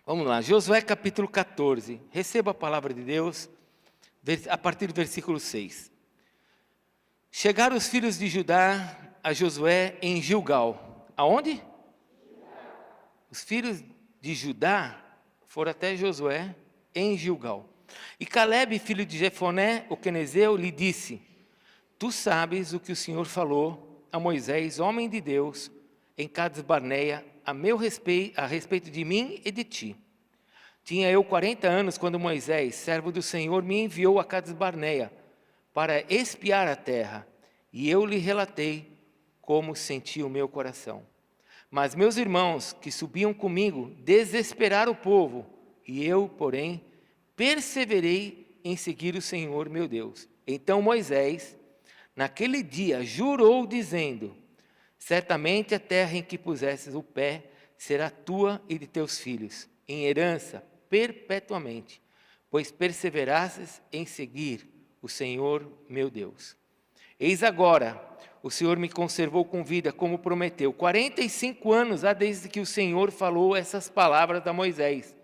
Vamos lá, Josué capítulo 14. Receba a palavra de Deus a partir do versículo 6. Chegaram os filhos de Judá a Josué em Gilgal. Aonde? Os filhos de Judá foram até Josué em Gilgal. E Calebe, filho de Jefoné, o quenezeu, lhe disse: Tu sabes o que o Senhor falou a Moisés, homem de Deus, em Cades Barneia, a respeito de mim e de ti. Tinha eu 40 anos quando Moisés, servo do Senhor, me enviou a Cades Barneia para espiar a terra, e eu lhe relatei como sentia o meu coração. Mas meus irmãos que subiam comigo desesperaram o povo, e eu, porém, perseverei em seguir o Senhor meu Deus. Então Moisés, naquele dia, jurou dizendo: Certamente a terra em que pusesses o pé será tua e de teus filhos, em herança perpetuamente, pois perseverastes em seguir o Senhor meu Deus. Eis agora, o Senhor me conservou com vida, como prometeu. 45 anos há desde que o Senhor falou essas palavras a Moisés,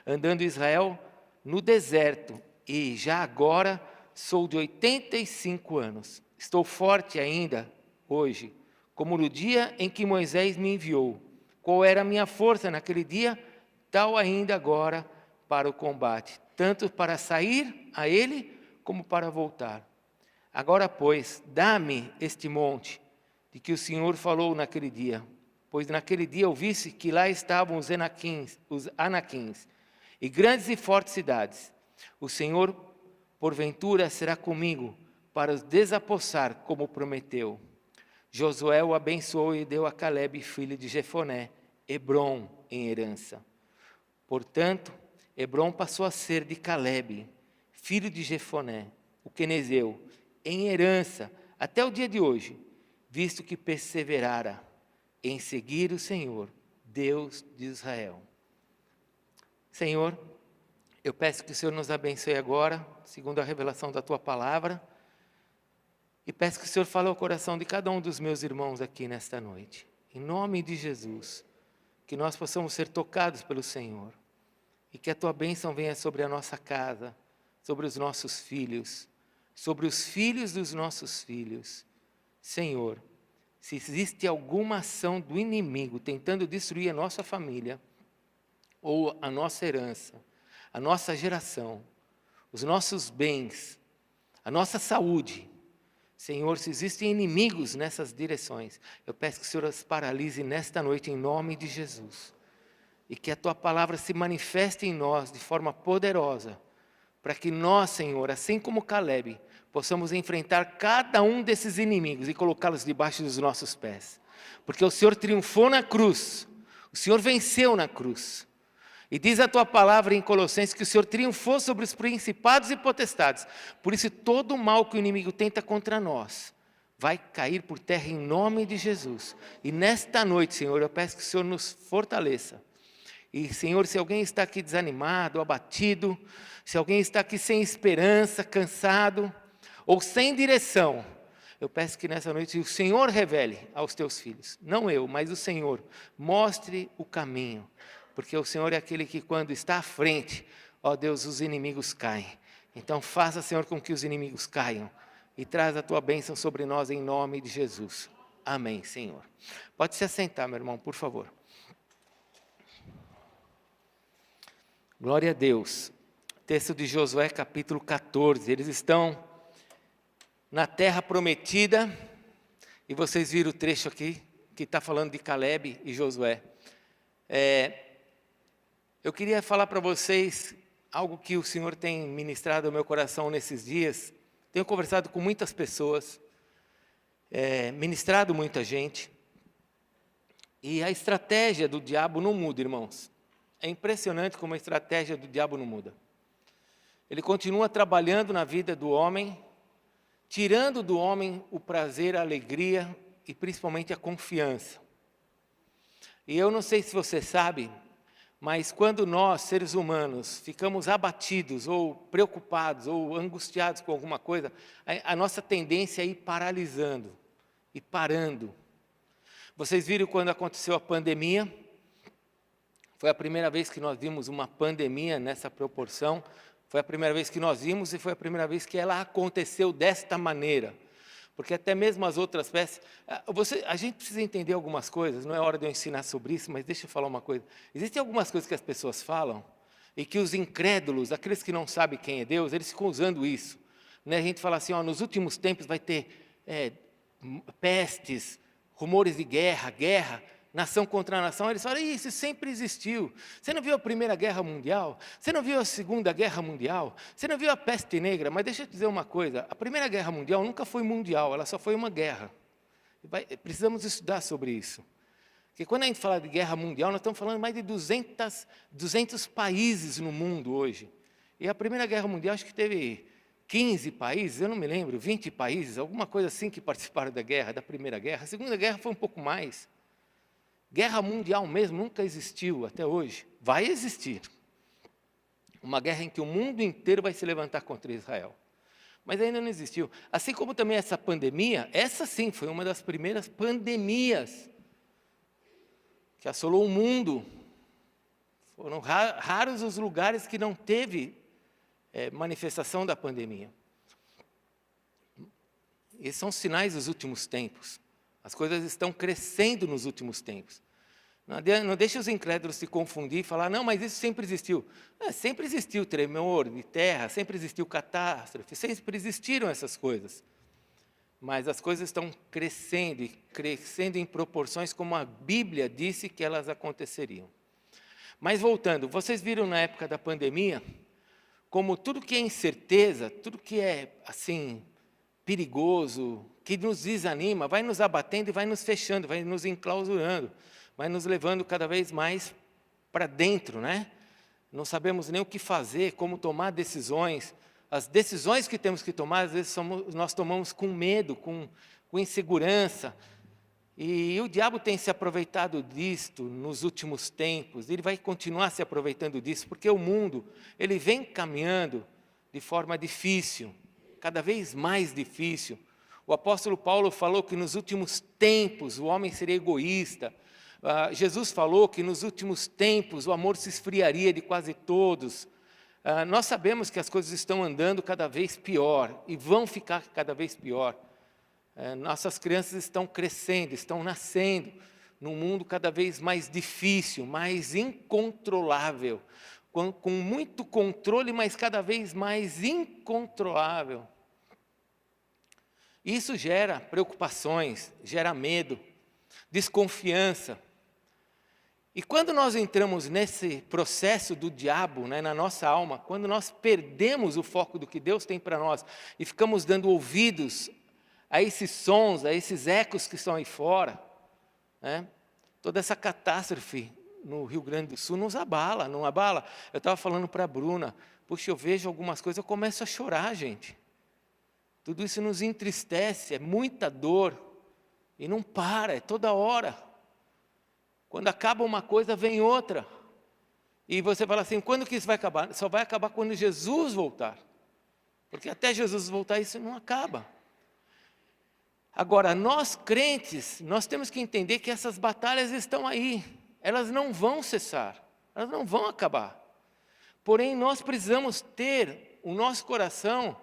andando Israel no deserto, e já agora sou de 85 anos. Estou forte ainda hoje, como no dia em que Moisés me enviou. Qual era a minha força naquele dia? Tal ainda agora para o combate, tanto para sair a ele, como para voltar. Agora, pois, dá-me este monte, de que o Senhor falou naquele dia, pois naquele dia eu visse que lá estavam os Anaquins, e grandes e fortes cidades. O Senhor, porventura, será comigo, para os desapossar, como prometeu. Josué o abençoou e deu a Calebe, filho de Jefoné, Hebrom em herança. Portanto, Hebrom passou a ser de Calebe, filho de Jefoné, o quenezeu, em herança até o dia de hoje, visto que perseverara em seguir o Senhor, Deus de Israel. Senhor, eu peço que o Senhor nos abençoe agora, segundo a revelação da Tua palavra, e peço que o Senhor fale ao coração de cada um dos meus irmãos aqui nesta noite. Em nome de Jesus, que nós possamos ser tocados pelo Senhor, e que a Tua bênção venha sobre a nossa casa, sobre os nossos filhos, sobre os filhos dos nossos filhos. Senhor, se existe alguma ação do inimigo tentando destruir a nossa família, ou a nossa herança, a nossa geração, os nossos bens, a nossa saúde, Senhor, se existem inimigos nessas direções, eu peço que o Senhor os paralise nesta noite em nome de Jesus, e que a Tua palavra se manifeste em nós de forma poderosa, para que nós, Senhor, assim como Calebe, possamos enfrentar cada um desses inimigos e colocá-los debaixo dos nossos pés. Porque o Senhor triunfou na cruz, o Senhor venceu na cruz. E diz a Tua palavra em Colossenses que o Senhor triunfou sobre os principados e potestades. Por isso todo o mal que o inimigo tenta contra nós vai cair por terra em nome de Jesus. E nesta noite, Senhor, eu peço que o Senhor nos fortaleça. E, Senhor, se alguém está aqui desanimado, abatido, se alguém está aqui sem esperança, cansado, ou sem direção, eu peço que nessa noite o Senhor revele aos Teus filhos, não eu, mas o Senhor, mostre o caminho, porque o Senhor é aquele que quando está à frente, ó Deus, os inimigos caem. Então faça, Senhor, com que os inimigos caiam, e traz a Tua bênção sobre nós em nome de Jesus. Amém, Senhor. Pode se assentar, meu irmão, por favor. Glória a Deus. Texto de Josué capítulo 14. Eles estão na terra prometida. E vocês viram o trecho aqui, que está falando de Calebe e Josué. Eu queria falar para vocês algo que o Senhor tem ministrado ao meu coração nesses dias. Tenho conversado com muitas pessoas, ministrado muita gente. E a estratégia do diabo não muda, irmãos. É impressionante como a estratégia do diabo não muda. Ele continua trabalhando na vida do homem, tirando do homem o prazer, a alegria e principalmente a confiança. E eu não sei se você sabe, mas quando nós, seres humanos, ficamos abatidos ou preocupados ou angustiados com alguma coisa, a nossa tendência é ir paralisando e parando. Vocês viram quando aconteceu a pandemia? Foi a primeira vez que nós vimos uma pandemia nessa proporção, foi a primeira vez que nós vimos e foi a primeira vez que ela aconteceu desta maneira. Porque até mesmo as outras peças... A gente precisa entender algumas coisas, não é hora de eu ensinar sobre isso, mas deixa eu falar uma coisa. Existem algumas coisas que as pessoas falam e que os incrédulos, aqueles que não sabem quem é Deus, eles ficam usando isso. Né? A gente fala assim, ó, nos últimos tempos vai ter pestes, rumores de guerra, nação contra nação. Eles falam, isso sempre existiu. Você não viu a Primeira Guerra Mundial? Você não viu a Segunda Guerra Mundial? Você não viu a peste negra? Mas deixa eu te dizer uma coisa, a Primeira Guerra Mundial nunca foi mundial, ela só foi uma guerra. Precisamos estudar sobre isso. Porque quando a gente fala de guerra mundial, nós estamos falando mais de 200 países no mundo hoje. E a Primeira Guerra Mundial acho que teve 15 países, eu não me lembro, 20 países, alguma coisa assim que participaram da Primeira Guerra. A Segunda Guerra foi um pouco mais. Guerra mundial mesmo nunca existiu até hoje. Vai existir. Uma guerra em que o mundo inteiro vai se levantar contra Israel. Mas ainda não existiu. Assim como também essa pandemia, essa sim foi uma das primeiras pandemias que assolou o mundo. Foram raros os lugares que não teve manifestação da pandemia. Esses são sinais dos últimos tempos. As coisas estão crescendo nos últimos tempos. Não deixe os incrédulos se confundir e falar, não, mas isso sempre existiu. Sempre existiu tremor de terra, sempre existiu catástrofe, sempre existiram essas coisas. Mas as coisas estão crescendo, e crescendo em proporções como a Bíblia disse que elas aconteceriam. Mas voltando, vocês viram na época da pandemia, como tudo que é incerteza, tudo que é assim, perigoso, que nos desanima, vai nos abatendo e vai nos fechando, vai nos enclausurando, vai nos levando cada vez mais para dentro, né? Não sabemos nem o que fazer, como tomar decisões. As decisões que temos que tomar, às vezes nós tomamos com medo, com insegurança. E o diabo tem se aproveitado disto nos últimos tempos, ele vai continuar se aproveitando disso, porque o mundo, ele vem caminhando de forma difícil, cada vez mais difícil. O apóstolo Paulo falou que nos últimos tempos o homem seria egoísta. Jesus falou que nos últimos tempos o amor se esfriaria de quase todos. Nós sabemos que as coisas estão andando cada vez pior e vão ficar cada vez pior. Nossas crianças estão crescendo, estão nascendo num mundo cada vez mais difícil, mais incontrolável, com muito controle, mas cada vez mais incontrolável. Isso gera preocupações, gera medo, desconfiança. E quando nós entramos nesse processo do diabo, né, na nossa alma, quando nós perdemos o foco do que Deus tem para nós e ficamos dando ouvidos a esses sons, a esses ecos que estão aí fora, né, toda essa catástrofe no Rio Grande do Sul nos abala, não abala? Eu estava falando para a Bruna, puxa, eu vejo algumas coisas, eu começo a chorar, gente. Tudo isso nos entristece, é muita dor, e não para, é toda hora. Quando acaba uma coisa, vem outra. E você fala assim, quando que isso vai acabar? Só vai acabar quando Jesus voltar. Porque até Jesus voltar, isso não acaba. Agora, nós crentes, nós temos que entender que essas batalhas estão aí. Elas não vão cessar, elas não vão acabar. Porém, nós precisamos ter, o nosso coração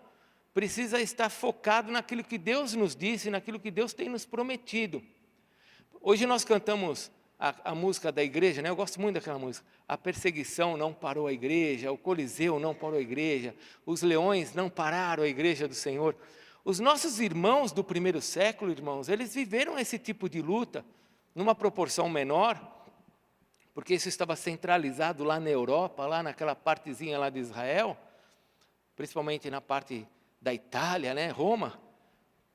precisa estar focado naquilo que Deus nos disse, naquilo que Deus tem nos prometido. Hoje nós cantamos a música da igreja, né? Eu gosto muito daquela música. A perseguição não parou a igreja, o Coliseu não parou a igreja, os leões não pararam a igreja do Senhor. Os nossos irmãos do primeiro século, irmãos, eles viveram esse tipo de luta numa proporção menor, porque isso estava centralizado lá na Europa, lá naquela partezinha lá de Israel, principalmente na parte da Itália, né, Roma.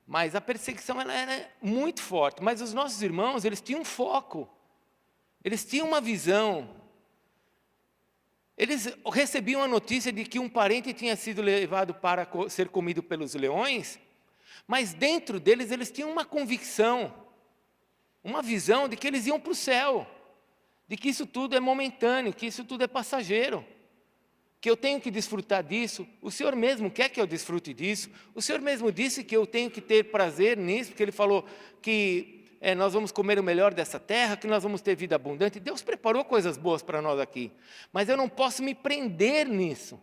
Mas a perseguição ela era muito forte. Mas os nossos irmãos, eles tinham um foco. Eles tinham uma visão. Eles recebiam a notícia de que um parente tinha sido levado para ser comido pelos leões, mas dentro deles eles tinham uma convicção, uma visão de que eles iam para o céu, de que isso tudo é momentâneo, que isso tudo é passageiro, que eu tenho que desfrutar disso. O Senhor mesmo quer que eu desfrute disso. O Senhor mesmo disse que eu tenho que ter prazer nisso, porque Ele falou que nós vamos comer o melhor dessa terra, que nós vamos ter vida abundante. Deus preparou coisas boas para nós aqui, mas eu não posso me prender nisso.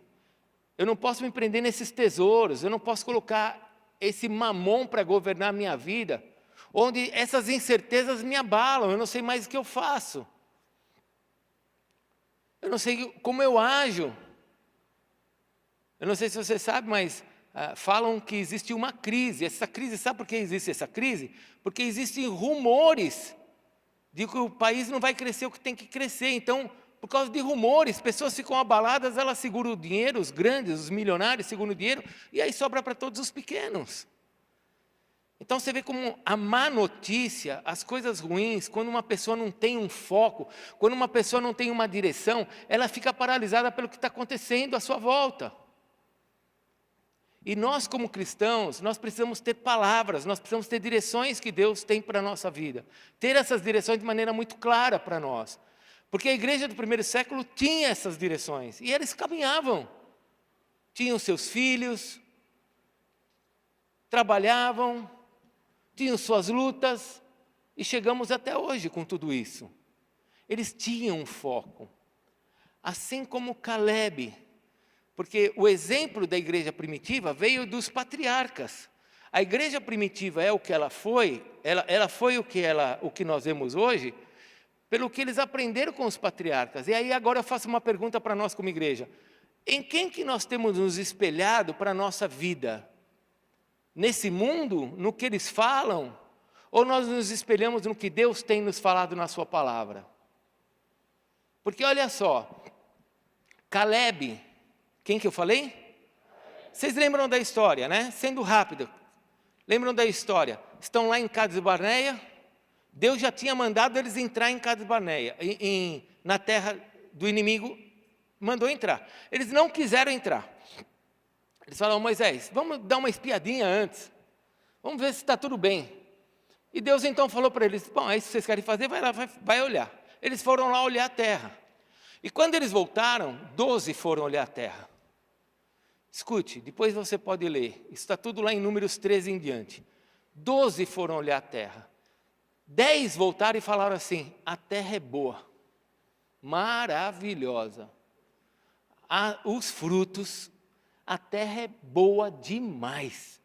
Eu não posso me prender nesses tesouros, eu não posso colocar esse mamon para governar a minha vida, onde essas incertezas me abalam, eu não sei mais o que eu faço. Eu não sei como eu ajo. Eu não sei se você sabe, mas falam que existe uma crise. Essa crise, sabe por que existe essa crise? Porque existem rumores de que o país não vai crescer o que tem que crescer. Então, por causa de rumores, pessoas ficam abaladas, elas seguram o dinheiro, os grandes, os milionários seguram o dinheiro, e aí sobra para todos os pequenos. Então você vê como a má notícia, as coisas ruins, quando uma pessoa não tem um foco, quando uma pessoa não tem uma direção, ela fica paralisada pelo que está acontecendo à sua volta. E nós como cristãos, nós precisamos ter palavras, nós precisamos ter direções que Deus tem para a nossa vida. Ter essas direções de maneira muito clara para nós. Porque a igreja do primeiro século tinha essas direções, e eles caminhavam. Tinham seus filhos, trabalhavam, tinham suas lutas, e chegamos até hoje com tudo isso. Eles tinham um foco, assim como Caleb, porque o exemplo da igreja primitiva veio dos patriarcas. A igreja primitiva é o que ela foi, ela foi o que nós vemos hoje, pelo que eles aprenderam com os patriarcas. E aí agora eu faço uma pergunta para nós como igreja. Em quem que nós temos nos espelhado para a nossa vida? Nesse mundo, no que eles falam? Ou nós nos espelhamos no que Deus tem nos falado na sua palavra? Porque olha só, Caleb, quem que eu falei? Vocês lembram da história, né? Sendo rápido, lembram da história? Estão lá em Cades Barneia, Deus já tinha mandado eles entrar em Cades Barneia, na terra do inimigo, mandou entrar. Eles não quiseram entrar. Eles falaram, Moisés, vamos dar uma espiadinha antes, vamos ver se está tudo bem. E Deus então falou para eles, bom, é isso que vocês querem fazer, vai lá, vai olhar. Eles foram lá olhar a terra. E quando eles voltaram, 12 foram olhar a terra. Escute, depois você pode ler, isso está tudo lá em Números 13 em diante. 12 foram olhar a terra. 10 voltaram e falaram assim, a terra é boa, maravilhosa. Os frutos, a terra é boa demais.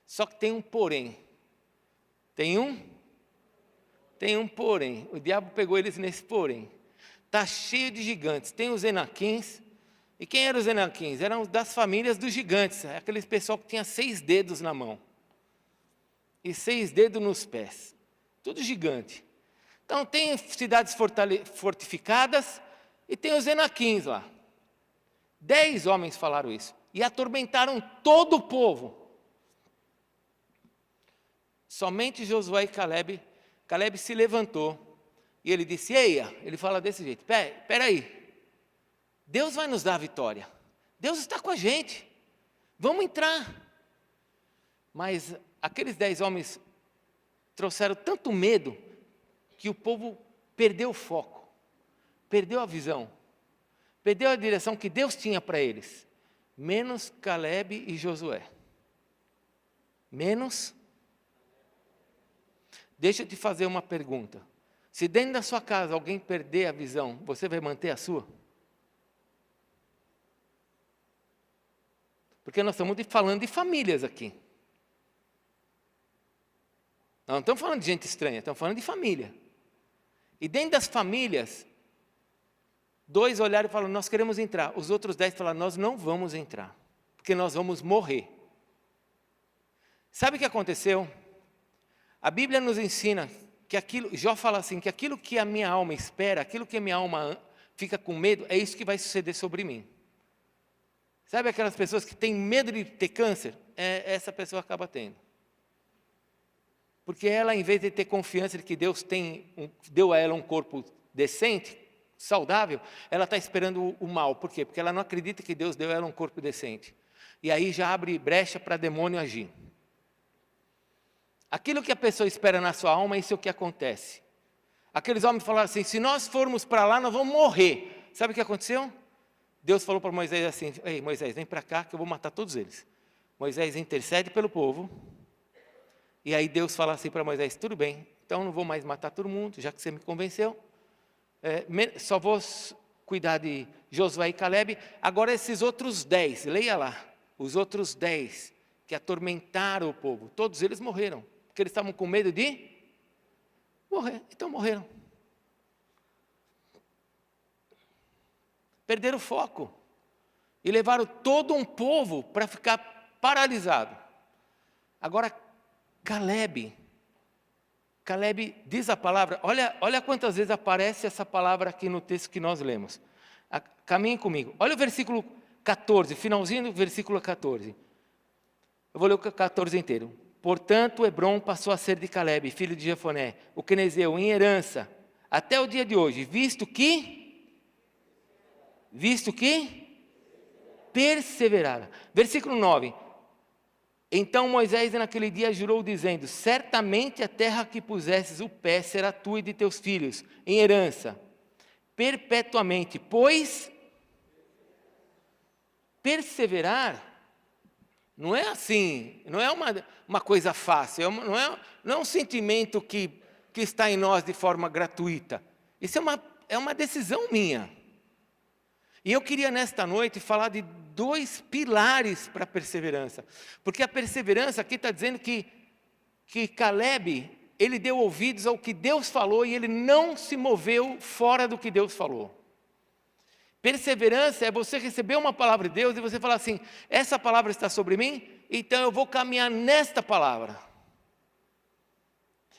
Só que tem um porém. Tem um porém. O diabo pegou eles nesse porém. Está cheio de gigantes. Tem os Enaquins. E quem eram os Enaquins? Eram das famílias dos gigantes. Aqueles pessoal que tinha 6 dedos na mão. E 6 dedos nos pés. Tudo gigante. Então tem cidades fortificadas e tem os Enaquins lá. 10 homens falaram isso. E atormentaram todo o povo. Somente Josué e Caleb se levantou. E ele disse, eia, ele fala desse jeito, espera aí, Deus vai nos dar a vitória, Deus está com a gente, vamos entrar. Mas aqueles 10 homens trouxeram tanto medo, que o povo perdeu o foco, perdeu a visão, perdeu a direção que Deus tinha para eles, menos Caleb e Josué, Deixa eu te fazer uma pergunta. Se dentro da sua casa alguém perder a visão, você vai manter a sua? Porque nós estamos falando de famílias aqui. Nós não estamos falando de gente estranha, estamos falando de família. E dentro das famílias, 2 olharam e falaram, nós queremos entrar. Os outros 10 falaram, nós não vamos entrar, porque nós vamos morrer. Sabe o que aconteceu? A Bíblia nos ensina que Jó fala assim, que aquilo que a minha alma espera, aquilo que a minha alma fica com medo, é isso que vai suceder sobre mim. Sabe aquelas pessoas que têm medo de ter câncer? Essa pessoa acaba tendo. Porque ela, em vez de ter confiança de que Deus deu a ela um corpo decente, saudável, ela está esperando o mal. Por quê? Porque ela não acredita que Deus deu a ela um corpo decente. E aí já abre brecha para demônio agir. Aquilo que a pessoa espera na sua alma, isso é o que acontece. Aqueles homens falaram assim, se nós formos para lá, nós vamos morrer. Sabe o que aconteceu? Deus falou para Moisés assim, ei Moisés, vem para cá que eu vou matar todos eles. Moisés intercede pelo povo. E aí Deus fala assim para Moisés, tudo bem, então não vou mais matar todo mundo, já que você me convenceu. Só vou cuidar de Josué e Caleb. Agora esses outros 10, leia lá, os outros 10 que atormentaram o povo, todos eles morreram, porque eles estavam com medo de morrer, então morreram. Perderam o foco e levaram todo um povo para ficar paralisado. Agora Caleb diz a palavra, olha quantas vezes aparece essa palavra aqui no texto que nós lemos. Caminhe comigo, olha o versículo 14, finalzinho do versículo 14. Eu vou ler o 14 inteiro. Portanto, Hebrom passou a ser de Caleb, filho de Jefoné, o quenezeu, em herança, até o dia de hoje, visto que perseverara. Versículo 9. Então Moisés naquele dia jurou dizendo, certamente a terra que pusesses o pé será tua e de teus filhos, em herança, perpetuamente, pois perseverar não é assim, não é uma coisa fácil, não é um sentimento que está em nós de forma gratuita. Isso é uma decisão minha. E eu queria nesta noite falar de 2 pilares para a perseverança. Porque a perseverança aqui está dizendo que Caleb, ele deu ouvidos ao que Deus falou e ele não se moveu fora do que Deus falou. Perseverança é você receber uma palavra de Deus e você falar assim, essa palavra está sobre mim, então eu vou caminhar nesta palavra.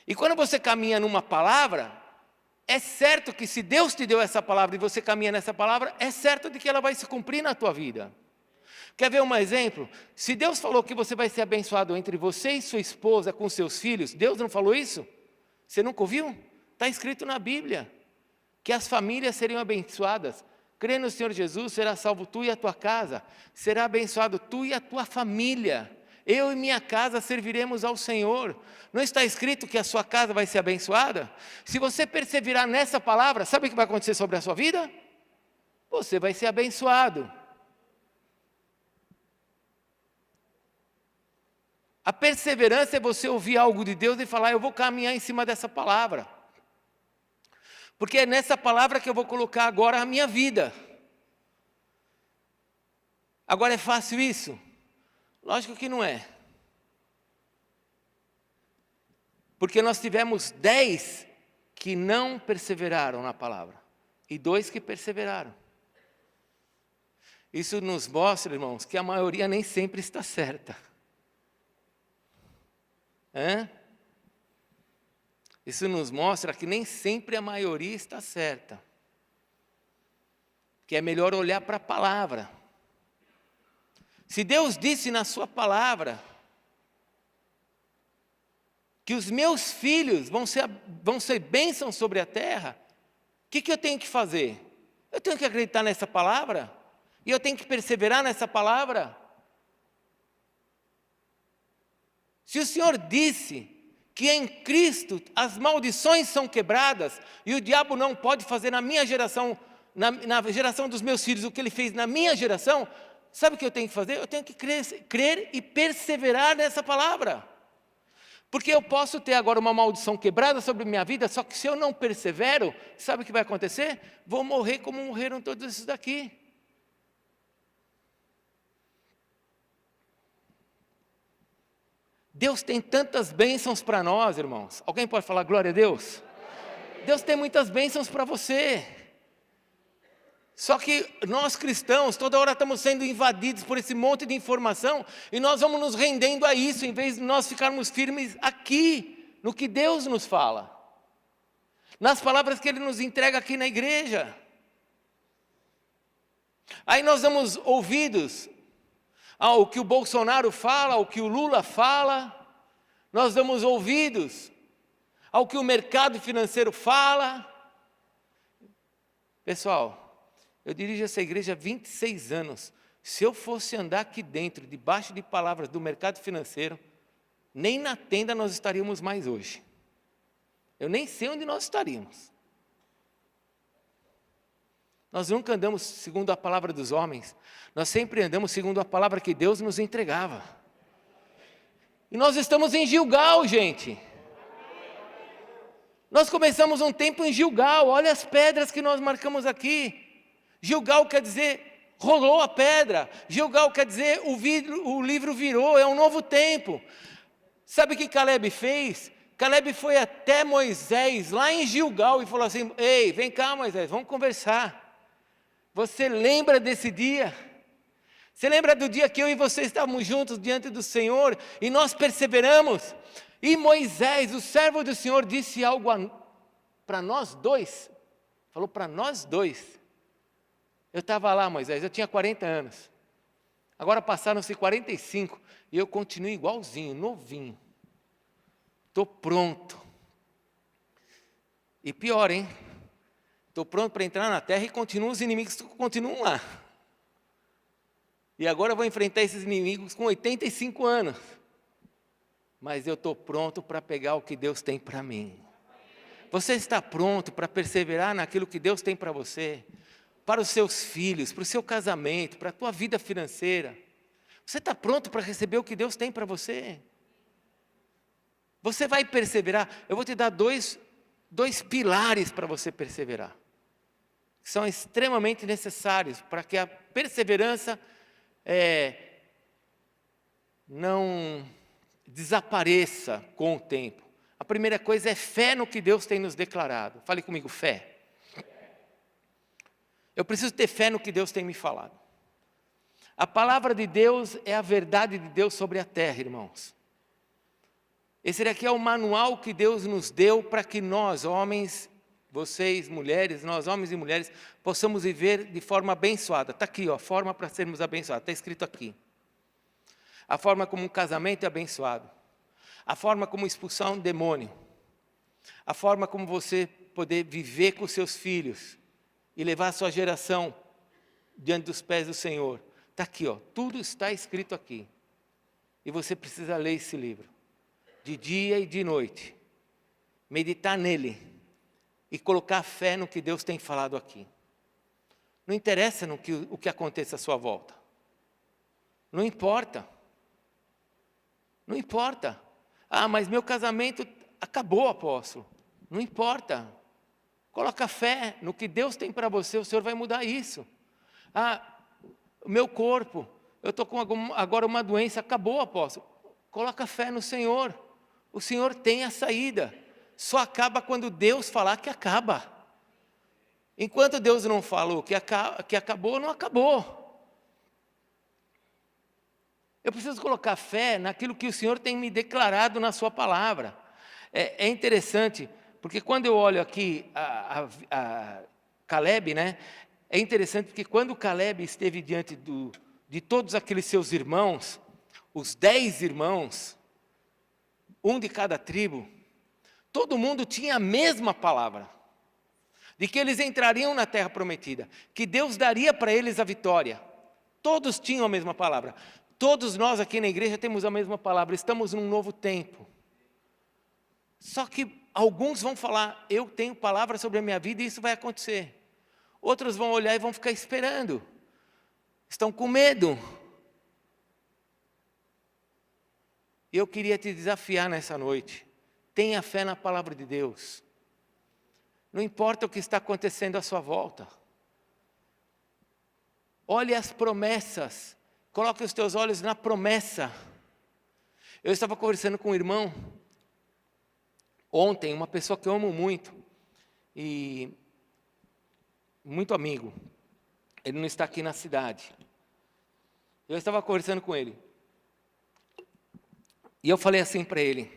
E quando você caminha numa palavra, é certo que se Deus te deu essa palavra e você caminha nessa palavra, é certo de que ela vai se cumprir na tua vida. Quer ver um exemplo? Se Deus falou que você vai ser abençoado entre você e sua esposa com seus filhos, Deus não falou isso? Você nunca ouviu? Está escrito na Bíblia, que as famílias seriam abençoadas. Crê no Senhor Jesus, será salvo tu e a tua casa, será abençoado tu e a tua família. Eu e minha casa serviremos ao Senhor. Não está escrito que a sua casa vai ser abençoada? Se você perseverar nessa palavra, sabe o que vai acontecer sobre a sua vida? Você vai ser abençoado. A perseverança é você ouvir algo de Deus e falar, eu vou caminhar em cima dessa palavra. Porque é nessa palavra que eu vou colocar agora a minha vida. Agora é fácil isso? Lógico que não é. Porque nós tivemos 10 que não perseveraram na palavra. E 2 que perseveraram. Isso nos mostra, irmãos, que a maioria nem sempre está certa. Isso nos mostra que nem sempre a maioria está certa. Que é melhor olhar para a palavra. Se Deus disse na sua palavra que os meus filhos vão ser bênçãos sobre a terra, o que eu tenho que fazer? Eu tenho que acreditar nessa palavra? E eu tenho que perseverar nessa palavra? Se o Senhor disse que em Cristo as maldições são quebradas e o diabo não pode fazer na minha geração, na geração dos meus filhos o que ele fez na minha geração, sabe o que eu tenho que fazer? Eu tenho que crer e perseverar nessa palavra. Porque eu posso ter agora uma maldição quebrada sobre minha vida, só que se eu não persevero, sabe o que vai acontecer? Vou morrer como morreram todos esses daqui. Deus tem tantas bênçãos para nós, irmãos. Alguém pode falar glória a Deus? Deus tem muitas bênçãos para você. Só que nós cristãos, toda hora estamos sendo invadidos por esse monte de informação e nós vamos nos rendendo a isso, em vez de nós ficarmos firmes aqui, no que Deus nos fala. Nas palavras que Ele nos entrega aqui na igreja. Aí nós damos ouvidos ao que o Bolsonaro fala, ao que o Lula fala, nós damos ouvidos ao que o mercado financeiro fala. Pessoal, eu dirijo essa igreja há 26 anos. Se eu fosse andar aqui dentro, debaixo de palavras do mercado financeiro, nem na tenda nós estaríamos mais hoje. Eu nem sei onde nós estaríamos. Nós nunca andamos segundo a palavra dos homens, nós sempre andamos segundo a palavra que Deus nos entregava. E nós estamos em Gilgal, gente. Nós começamos um tempo em Gilgal, olha as pedras que nós marcamos aqui. Gilgal quer dizer, rolou a pedra. Gilgal quer dizer, o livro virou, é um novo tempo. Sabe o que Caleb fez? Caleb foi até Moisés, lá em Gilgal, e falou assim: ei, vem cá Moisés, vamos conversar. Você lembra desse dia? Você lembra do dia que eu e você estávamos juntos diante do Senhor, e nós perseveramos? E Moisés, o servo do Senhor, disse algo para nós dois, falou para nós dois. Eu estava lá, Moisés, eu tinha 40 anos, agora passaram-se 45, e eu continuo igualzinho, novinho, estou pronto, e pior, hein, estou pronto para entrar na terra e continuam os inimigos, continuam lá, e agora eu vou enfrentar esses inimigos com 85 anos, mas eu estou pronto para pegar o que Deus tem para mim. Você está pronto para perseverar naquilo que Deus tem para você? Para os seus filhos, para o seu casamento, para a tua vida financeira? Você está pronto para receber o que Deus tem para você? Você vai perseverar? Eu vou te dar dois pilares para você perseverar, que são extremamente necessários para que a perseverança não desapareça com o tempo. A primeira coisa é fé no que Deus tem nos declarado. Fale comigo, fé. Eu preciso ter fé no que Deus tem me falado. A palavra de Deus é a verdade de Deus sobre a terra, irmãos. Esse daqui é o manual que Deus nos deu para que nós, homens, vocês, mulheres, nós, homens e mulheres, possamos viver de forma abençoada. Está aqui, ó, forma para sermos abençoados, está escrito aqui. A forma como um casamento é abençoado. A forma como expulsar um demônio. A forma como você poder viver com seus filhos e levar a sua geração diante dos pés do Senhor. Está aqui, ó, tudo está escrito aqui. E você precisa ler esse livro, de dia e de noite. Meditar nele e colocar fé no que Deus tem falado aqui. Não interessa o que aconteça à sua volta. Não importa. Não importa. Ah, mas meu casamento acabou, apóstolo. Não importa. Coloca fé no que Deus tem para você, o Senhor vai mudar isso. Ah, o meu corpo, eu estou com agora uma doença, acabou, apóstolo. Coloca fé no Senhor. O Senhor tem a saída. Só acaba quando Deus falar que acaba. Enquanto Deus não falou que acabou, não acabou. Eu preciso colocar fé naquilo que o Senhor tem me declarado na sua palavra. É interessante, porque quando eu olho aqui a Caleb, né? É interessante porque quando Caleb esteve diante de todos aqueles seus irmãos, os 10 irmãos, um de cada tribo, todo mundo tinha a mesma palavra, de que eles entrariam na terra prometida, que Deus daria para eles a vitória. Todos tinham a mesma palavra. Todos nós aqui na igreja temos a mesma palavra, estamos num novo tempo. Só que alguns vão falar, eu tenho palavra sobre a minha vida e isso vai acontecer. Outros vão olhar e vão ficar esperando. Estão com medo. E eu queria te desafiar nessa noite. Tenha fé na palavra de Deus. Não importa o que está acontecendo à sua volta. Olhe as promessas. Coloque os teus olhos na promessa. Eu estava conversando com um irmão ontem, uma pessoa que eu amo muito, e muito amigo. Ele não está aqui na cidade. Eu estava conversando com ele. E eu falei assim para ele: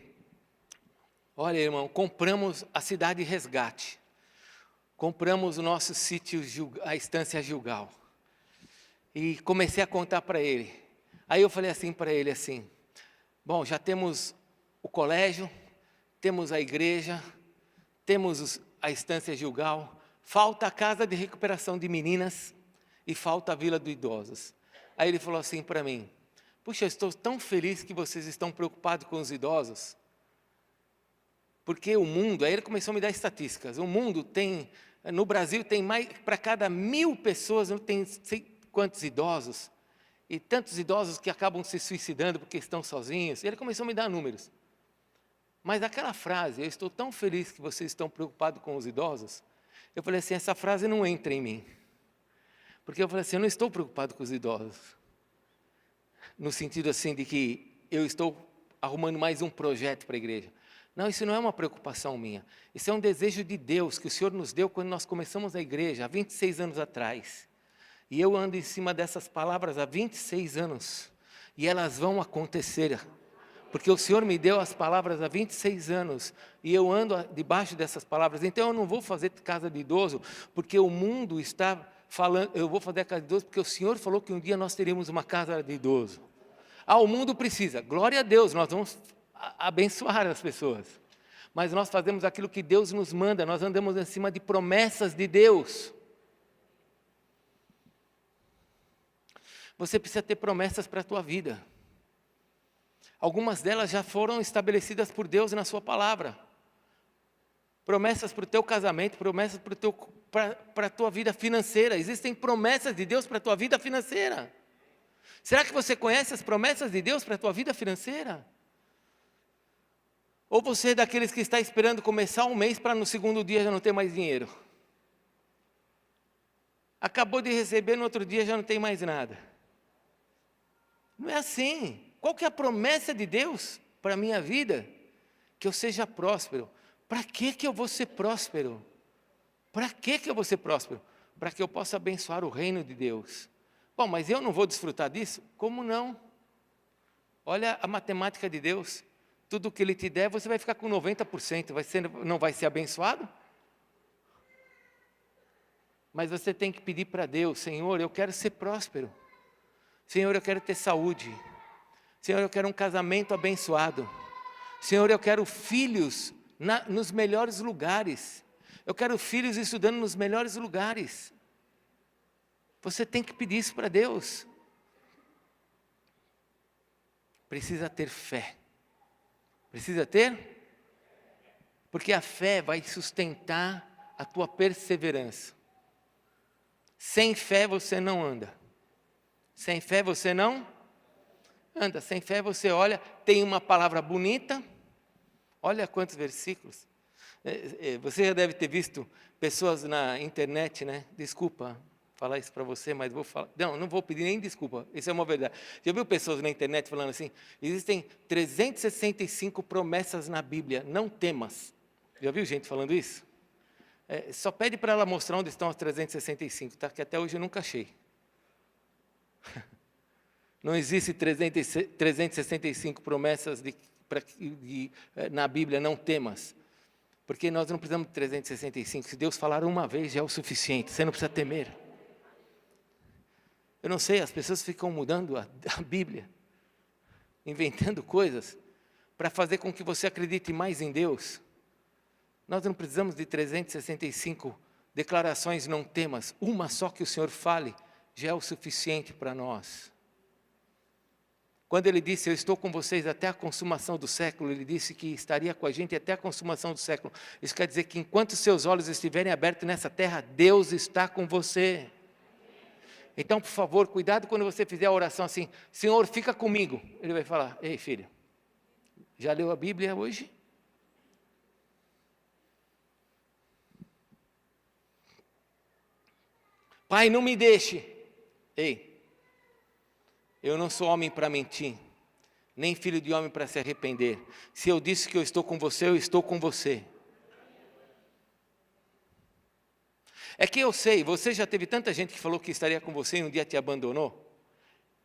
olha, irmão, compramos a cidade Resgate. Compramos o nosso sítio, a Estância Gilgal. E comecei a contar para ele. Aí eu falei assim para ele assim: bom, já temos o colégio, temos a igreja, temos a Estância Gilgal, falta a casa de recuperação de meninas e falta a Vila dos Idosos. Aí ele falou assim para mim: puxa, eu estou tão feliz que vocês estão preocupados com os idosos, porque o mundo, aí ele começou a me dar estatísticas, o mundo tem, no Brasil tem mais, para cada 1000 pessoas, não tem quantos idosos, e tantos idosos que acabam se suicidando porque estão sozinhos. Ele começou a me dar números. Mas aquela frase, eu estou tão feliz que vocês estão preocupados com os idosos, eu falei assim, essa frase não entra em mim. Porque eu falei assim, eu não estou preocupado com os idosos. No sentido assim de que eu estou arrumando mais um projeto para a igreja. Não, isso não é uma preocupação minha. Isso é um desejo de Deus que o Senhor nos deu quando nós começamos a igreja, há 26 anos atrás. E eu ando em cima dessas palavras há 26 anos. E elas vão acontecer. Porque o Senhor me deu as palavras há 26 anos, e eu ando debaixo dessas palavras. Então eu não vou fazer casa de idoso, porque o mundo está falando, eu vou fazer a casa de idoso, porque o Senhor falou que um dia nós teríamos uma casa de idoso. O mundo precisa, glória a Deus, nós vamos abençoar as pessoas. Mas nós fazemos aquilo que Deus nos manda, nós andamos em cima de promessas de Deus. Você precisa ter promessas para a tua vida. Algumas delas já foram estabelecidas por Deus na sua palavra. Promessas para o teu casamento, promessas para a tua vida financeira. Existem promessas de Deus para a tua vida financeira. Será que você conhece as promessas de Deus para a tua vida financeira? Ou você é daqueles que está esperando começar um mês para no segundo dia já não ter mais dinheiro? Acabou de receber, no outro dia já não tem mais nada. Não é assim. Qual que é a promessa de Deus para a minha vida? Que eu seja próspero. Para que eu vou ser próspero? Para que eu vou ser próspero? Para que eu possa abençoar o reino de Deus. Bom, mas eu não vou desfrutar disso? Como não? Olha a matemática de Deus. Tudo que Ele te der, você vai ficar com 90%. Não vai ser abençoado? Mas você tem que pedir para Deus, Senhor, eu quero ser próspero. Senhor, eu quero ter saúde. Senhor, eu quero um casamento abençoado. Senhor, eu quero filhos nos melhores lugares. Eu quero filhos estudando nos melhores lugares. Você tem que pedir isso para Deus. Precisa ter fé. Precisa ter? Porque a fé vai sustentar a tua perseverança. Sem fé você não anda. Sem fé você não anda. Sem fé você olha, tem uma palavra bonita. Olha quantos versículos. Você já deve ter visto pessoas na internet, né? Desculpa falar isso para você, mas vou falar. Não vou pedir nem desculpa, isso é uma verdade. Já viu pessoas na internet falando assim, existem 365 promessas na Bíblia, não temas. Já viu gente falando isso? Só pede para ela mostrar onde estão as 365, tá? Que até hoje eu nunca achei. Não existe 365 promessas na Bíblia, não temas. Porque nós não precisamos de 365. Se Deus falar uma vez, já é o suficiente. Você não precisa temer. Eu não sei, as pessoas ficam mudando a Bíblia. Inventando coisas para fazer com que você acredite mais em Deus. Nós não precisamos de 365 declarações não temas. Uma só que o Senhor fale, já é o suficiente para nós. Quando Ele disse, eu estou com vocês até a consumação do século, Ele disse que estaria com a gente até a consumação do século. Isso quer dizer que enquanto seus olhos estiverem abertos nessa terra, Deus está com você. Então, por favor, cuidado quando você fizer a oração assim, Senhor, fica comigo. Ele vai falar, ei filho, já leu a Bíblia hoje? Pai, não me deixe. Ei, eu não sou homem para mentir, nem filho de homem para se arrepender. Se eu disse que eu estou com você, eu estou com você. É que eu sei, você já teve tanta gente que falou que estaria com você e um dia te abandonou?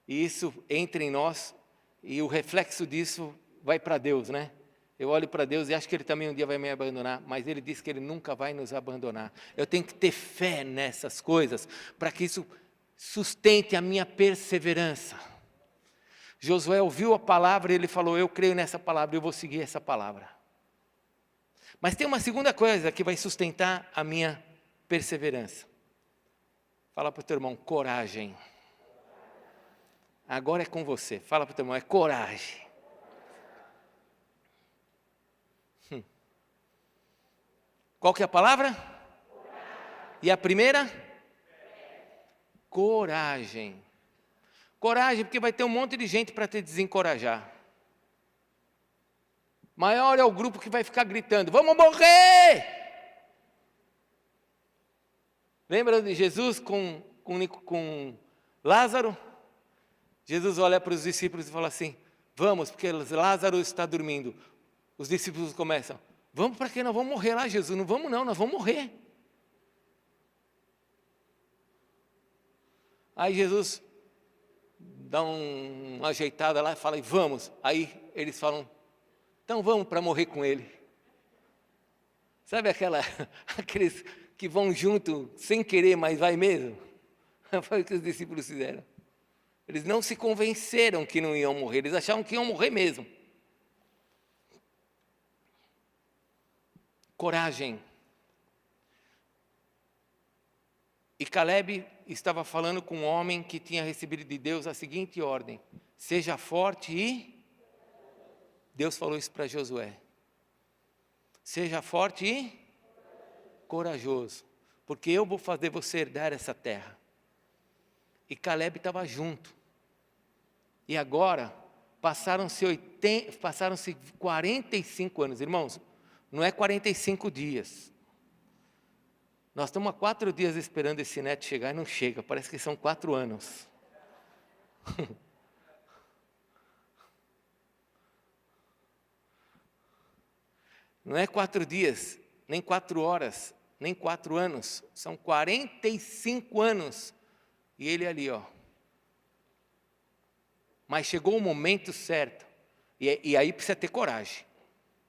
E isso entra em nós, e o reflexo disso vai para Deus, né? Eu olho para Deus e acho que Ele também um dia vai me abandonar, mas Ele disse que Ele nunca vai nos abandonar. Eu tenho que ter fé nessas coisas, para que isso sustente a minha perseverança. Josué ouviu a palavra e ele falou, eu creio nessa palavra, eu vou seguir essa palavra. Mas tem uma segunda coisa que vai sustentar a minha perseverança. Fala para o teu irmão, coragem. Agora é com você. Fala para o teu irmão, é coragem. Qual que é a palavra? Coragem. E a primeira? Coragem. Coragem, porque vai ter um monte de gente para te desencorajar. Maior é o grupo que vai ficar gritando: vamos morrer! Lembra de Jesus com Lázaro? Jesus olha para os discípulos e fala assim: vamos, porque Lázaro está dormindo. Os discípulos começam: vamos, para quê? Nós vamos morrer lá, Jesus. Não vamos não, nós vamos morrer. Aí Jesus dá uma ajeitada lá e fala: vamos. Aí eles falam: então vamos para morrer com ele. Sabe aqueles que vão junto sem querer, mas vai mesmo? Foi o que os discípulos fizeram. Eles não se convenceram que não iam morrer, eles achavam que iam morrer mesmo. Coragem. E Caleb estava falando com um homem que tinha recebido de Deus a seguinte ordem: seja forte e... Deus falou isso para Josué. Seja forte e corajoso, porque eu vou fazer você herdar essa terra. E Caleb estava junto. E agora, passaram-se 45 anos. Irmãos, não é 45 dias. Nós estamos há 4 dias esperando esse neto chegar e não chega. Parece que são 4 anos. Não é 4 dias, nem 4 horas, nem 4 anos. São 45 anos. E ele ali, ó. Mas chegou o momento certo. E aí precisa ter coragem.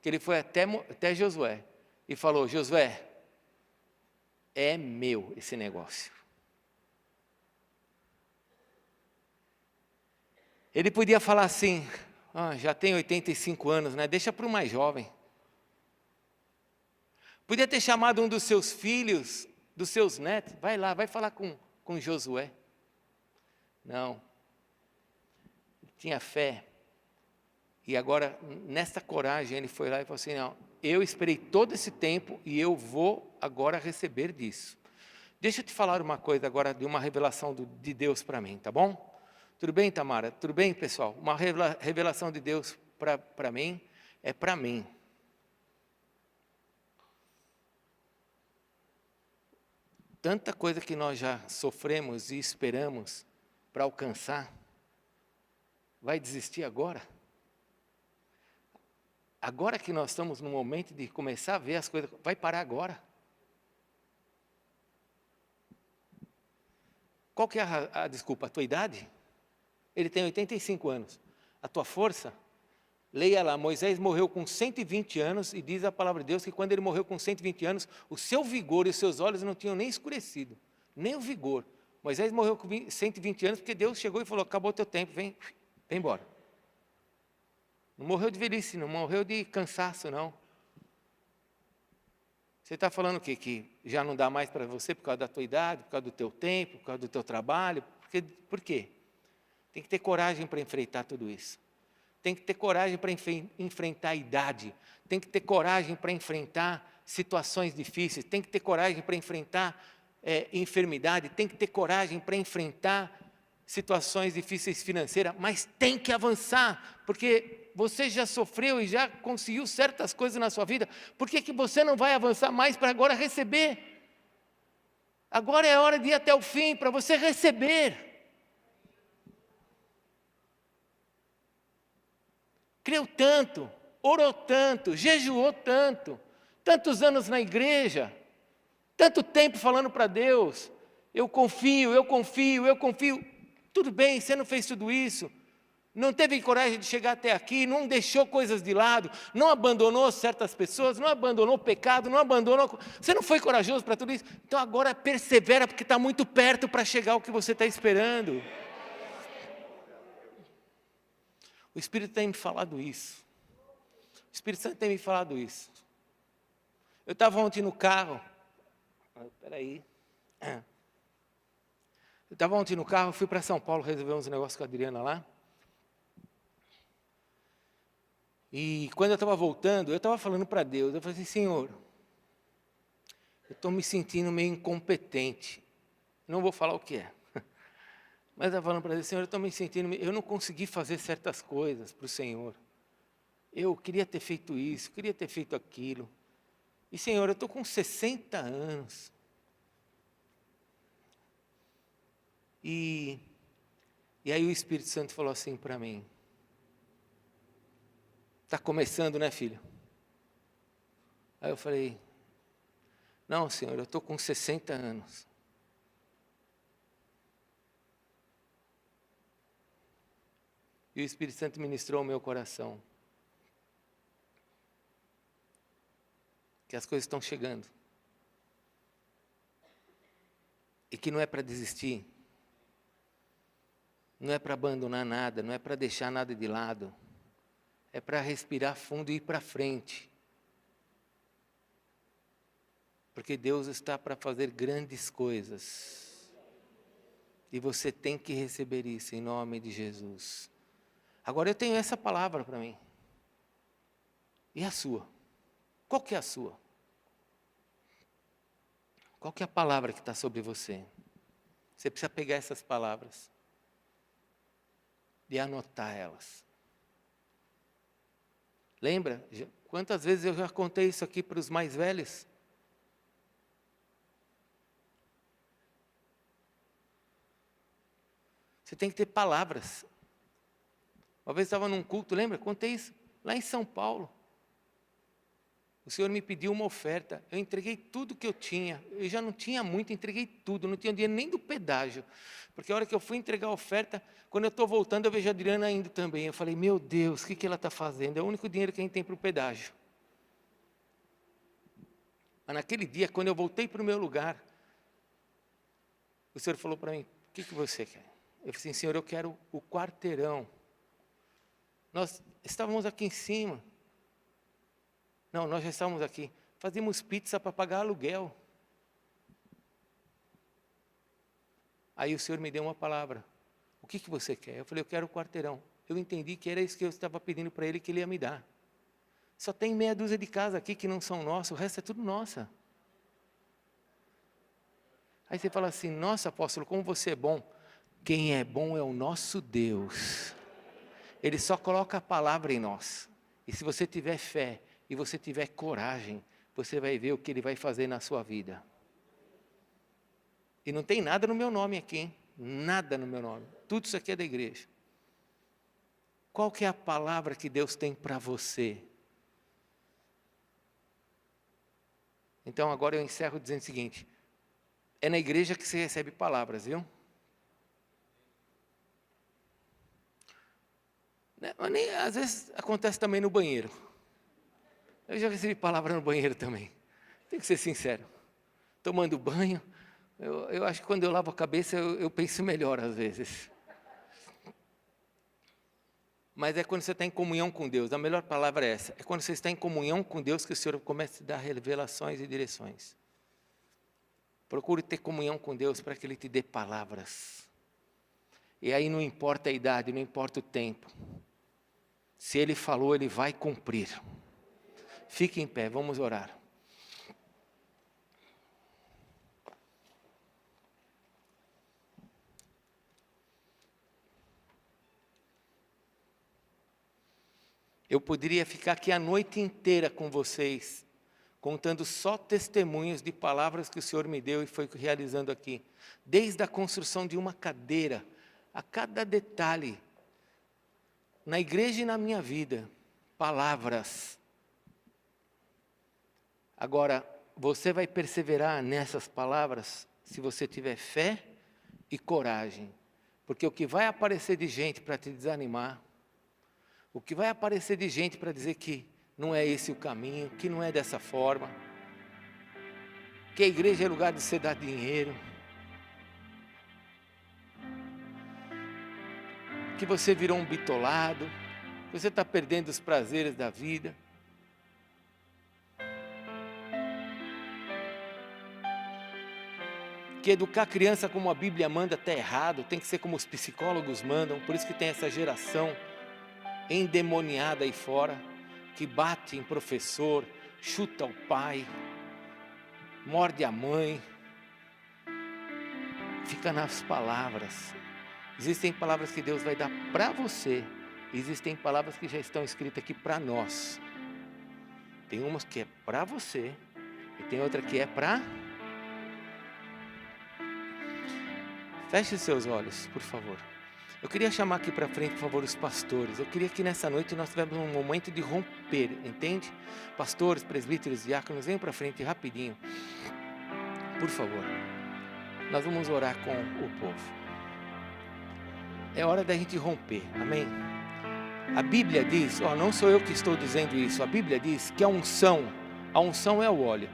Que ele foi até Josué e falou: Josué, é meu esse negócio. Ele podia falar assim: já tem 85 anos, né? Deixa para o mais jovem. Podia ter chamado um dos seus filhos, dos seus netos. Vai lá, vai falar com Josué. Não. Ele tinha fé. E agora, nessa coragem, ele foi lá e falou assim: não, eu esperei todo esse tempo e eu vou agora receber disso. Deixa eu te falar uma coisa agora, de uma revelação de Deus para mim, tá bom? Tudo bem, Tamara? Tudo bem, pessoal? Uma revelação de Deus para mim, é para mim. Tanta coisa que nós já sofremos e esperamos para alcançar, vai desistir agora? Agora que nós estamos no momento de começar a ver as coisas, vai parar agora? Qual que é a desculpa? A tua idade? Ele tem 85 anos. A tua força? Leia lá, Moisés morreu com 120 anos e diz a palavra de Deus que quando ele morreu com 120 anos, o seu vigor e os seus olhos não tinham nem escurecido, nem o vigor. Moisés morreu com 120 anos porque Deus chegou e falou: acabou o teu tempo, vem embora. Não morreu de velhice, não morreu de cansaço, não. Você está falando o quê? Que já não dá mais para você por causa da tua idade, por causa do teu tempo, por causa do teu trabalho? Por quê? Tem que ter coragem para enfrentar tudo isso. Tem que ter coragem para enfrentar a idade. Tem que ter coragem para enfrentar situações difíceis. Tem que ter coragem para enfrentar enfermidade. Tem que ter coragem para enfrentar situações difíceis financeiras. Mas tem que avançar, porque você já sofreu e já conseguiu certas coisas na sua vida. Por que você não vai avançar mais para agora receber? Agora é a hora de ir até o fim, para você receber. Creu tanto, orou tanto, jejuou tanto, tantos anos na igreja, tanto tempo falando para Deus: eu confio, eu confio, eu confio. Tudo bem, você não fez tudo isso, não teve coragem de chegar até aqui, não deixou coisas de lado, não abandonou certas pessoas, não abandonou o pecado, não abandonou... Você não foi corajoso para tudo isso? Então agora persevera, porque está muito perto para chegar ao que você está esperando. O Espírito tem me falado isso. O Espírito Santo tem me falado isso. Eu estava ontem no carro. Espera aí. Eu estava ontem no carro, fui para São Paulo resolver uns negócios com a Adriana lá. E quando eu estava voltando, eu estava falando para Deus. Eu falei assim: Senhor, eu estou me sentindo meio incompetente. Não vou falar o que é. Mas eu estava falando para Deus: Senhor, eu estou me sentindo... Eu não consegui fazer certas coisas para o Senhor. eu queria ter feito isso, queria ter feito aquilo. E Senhor, eu estou com 60 anos. E aí o Espírito Santo falou assim para mim: está começando, né, filho? Aí eu falei: não, Senhor, eu estou com 60 anos. E o Espírito Santo ministrou ao meu coração que as coisas estão chegando. E que não é para desistir. Não é para abandonar nada, não é para deixar nada de lado. É para respirar fundo e ir para frente. Porque Deus está para fazer grandes coisas. E você tem que receber isso em nome de Jesus. Agora eu tenho essa palavra para mim. E a sua? Qual que é a sua? Qual que é a palavra que está sobre você? Você precisa pegar essas palavras e anotar elas. Lembra? Quantas vezes eu já contei isso aqui para os mais velhos? Você tem que ter palavras. Uma vez eu estava num culto, lembra? Contei isso, lá em São Paulo. O Senhor me pediu uma oferta, eu entreguei tudo que eu tinha, eu já não tinha muito, entreguei tudo, não tinha dinheiro nem do pedágio, porque a hora que eu fui entregar a oferta, quando eu estou voltando, eu vejo a Adriana indo também, eu falei, meu Deus, o que ela está fazendo? É o único dinheiro que a gente tem para o pedágio. Mas naquele dia, quando eu voltei para o meu lugar, o Senhor falou para mim, o que você quer? Eu falei assim, Senhor, eu quero o quarteirão. Nós estávamos aqui em cima. Não, nós já estávamos aqui. Fazíamos pizza para pagar aluguel. Aí o Senhor me deu uma palavra. O que você quer? Eu falei, eu quero o quarteirão. Eu entendi que era isso que eu estava pedindo para Ele, que Ele ia me dar. Só tem meia dúzia de casas aqui que não são nossas, o resto é tudo nossa. Aí você fala assim, nossa apóstolo, como você é bom. Quem é bom é o nosso Deus. Ele só coloca a palavra em nós. E se você tiver fé e você tiver coragem, você vai ver o que Ele vai fazer na sua vida. E não tem nada no meu nome aqui, hein? Nada no meu nome. Tudo isso aqui é da igreja. Qual que é a palavra que Deus tem para você? Então agora eu encerro dizendo o seguinte, é na igreja que você recebe palavras, viu? Mas nem, às vezes acontece também no banheiro. Eu já recebi palavra no banheiro também. Tem que ser sincero. Tomando banho, eu acho que quando eu lavo a cabeça eu penso melhor às vezes. Mas é quando você está em comunhão com Deus. A melhor palavra é essa. É quando você está em comunhão com Deus que o Senhor começa a dar revelações e direções. Procure ter comunhão com Deus para que Ele te dê palavras. E aí não importa a idade, não importa o tempo. Se Ele falou, Ele vai cumprir. Fique em pé, vamos orar. Eu poderia ficar aqui a noite inteira com vocês, contando só testemunhos de palavras que o Senhor me deu e foi realizando aqui. Desde a construção de uma cadeira, a cada detalhe, na igreja e na minha vida, palavras. Agora, você vai perseverar nessas palavras se você tiver fé e coragem. Porque o que vai aparecer de gente para te desanimar, o que vai aparecer de gente para dizer que não é esse o caminho, que não é dessa forma, que a igreja é lugar de você dar dinheiro, que você virou um bitolado, que você está perdendo os prazeres da vida. Que educar a criança como a Bíblia manda está errado, tem que ser como os psicólogos mandam, por isso que tem essa geração endemoniada aí fora, que bate em professor, chuta o pai, morde a mãe. Fica nas palavras. Existem palavras que Deus vai dar para você, Existem palavras que já estão escritas aqui para nós. Tem umas que é para você e tem outra que é para... Feche seus olhos, por favor. Eu queria chamar aqui para frente, por favor, os pastores. Eu queria que nessa noite nós tivéssemos um momento de romper, entende? Pastores, presbíteros, diáconos, venham para frente rapidinho. Por favor. Nós vamos orar com o povo. É hora da gente romper, amém? A Bíblia diz, não sou eu que estou dizendo isso, a Bíblia diz que a unção é o óleo.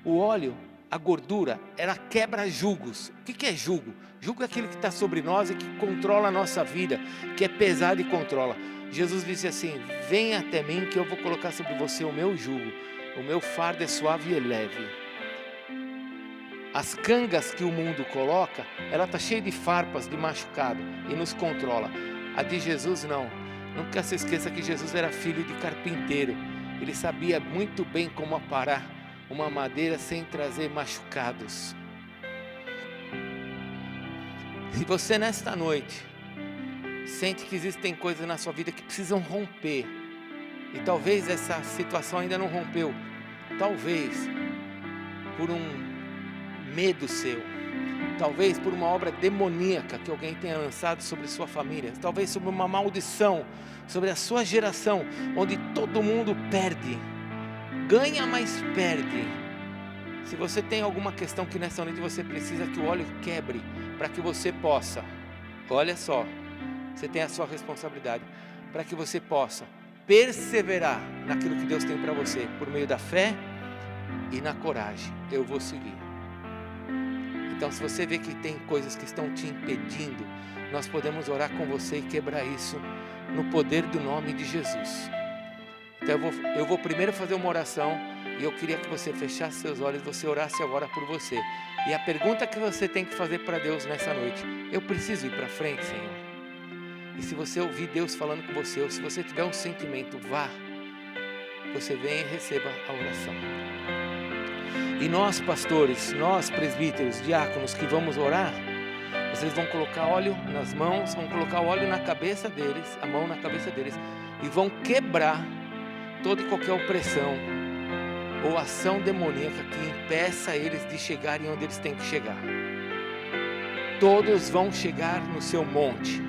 O óleo, a gordura, ela quebra julgos. O que é jugo? Jugo é aquele que está sobre nós e que controla a nossa vida, que é pesado e controla. Jesus disse assim: venha até mim que eu vou colocar sobre você o meu jugo, o meu fardo é suave e leve. As cangas que o mundo coloca, ela está cheia de farpas, de machucado e nos controla. A de Jesus não. Nunca se esqueça que Jesus era filho de carpinteiro. Ele sabia muito bem como aparar uma madeira sem trazer machucados. Se você nesta noite sente que existem coisas na sua vida que precisam romper, e talvez essa situação ainda não rompeu, talvez por um medo seu, talvez por uma obra demoníaca que alguém tenha lançado sobre sua família, talvez sobre uma maldição, sobre a sua geração, onde todo mundo perde, ganha mas perde. Se você tem alguma questão que nessa noite você precisa que o óleo quebre, para que você possa, olha só, você tem a sua responsabilidade, para que você possa perseverar naquilo que Deus tem para você, por meio da fé e na coragem. Eu vou seguir. Então, se você vê que tem coisas que estão te impedindo, nós podemos orar com você e quebrar isso no poder do nome de Jesus. Então eu vou primeiro fazer uma oração e eu queria que você fechasse seus olhos, você orasse agora por você. E a pergunta que você tem que fazer para Deus nessa noite: eu preciso ir para frente, Senhor? E se você ouvir Deus falando com você, ou se você tiver um sentimento, vá. Você vem e receba a oração. E nós pastores, nós presbíteros, diáconos que vamos orar, vocês vão colocar óleo nas mãos, vão colocar óleo na cabeça deles, a mão na cabeça deles, e vão quebrar toda e qualquer opressão ou ação demoníaca que impeça eles de chegarem onde eles têm que chegar. Todos vão chegar no seu monte,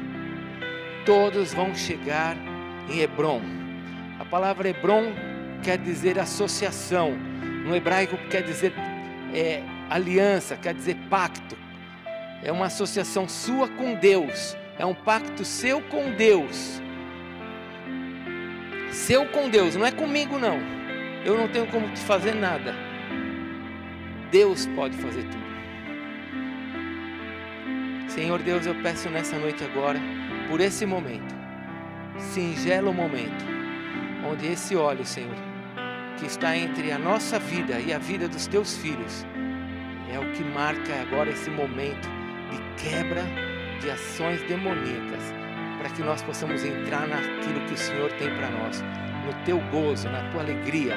todos vão chegar em Hebrom. A palavra Hebrom quer dizer associação, no hebraico quer dizer aliança, quer dizer pacto. É uma associação sua com Deus, é um pacto seu com Deus. Seu com Deus, não é comigo não. Eu não tenho como te fazer nada. Deus pode fazer tudo. Senhor Deus, eu peço nessa noite agora, por esse momento, singelo momento, onde esse óleo, Senhor, que está entre a nossa vida e a vida dos teus filhos, é o que marca agora esse momento de quebra de ações demoníacas, para que nós possamos entrar naquilo que o Senhor tem para nós, no teu gozo, na tua alegria.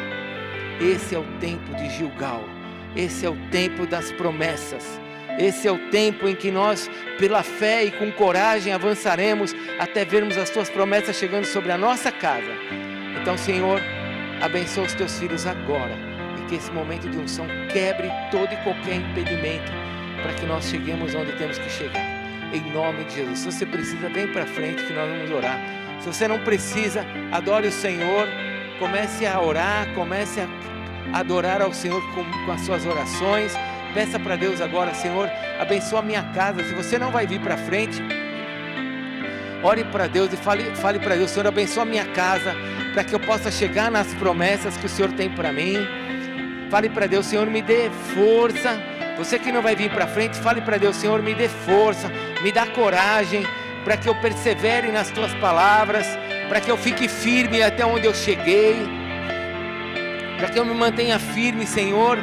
Esse é o tempo de Gilgal, esse é o tempo das promessas, esse é o tempo em que nós, pela fé e com coragem, avançaremos até vermos as tuas promessas chegando sobre a nossa casa. Então, Senhor, abençoa os teus filhos agora, e que esse momento de unção quebre todo e qualquer impedimento, para que nós cheguemos onde temos que chegar, em nome de Jesus. Se você precisa, vem para frente que nós vamos orar. Se você não precisa, adore o Senhor, comece a orar, comece a adorar ao Senhor com as suas orações. Peça para Deus agora: Senhor, abençoa a minha casa. Se você não vai vir para frente, ore para Deus e fale para Deus: Senhor, abençoa a minha casa, para que eu possa chegar nas promessas que o Senhor tem para mim. Fale para Deus: Senhor, me dê força. Você que não vai vir para frente, fale para Deus: Senhor, me dê força, me dá coragem, para que eu persevere nas tuas palavras, para que eu fique firme até onde eu cheguei, para que eu me mantenha firme, Senhor,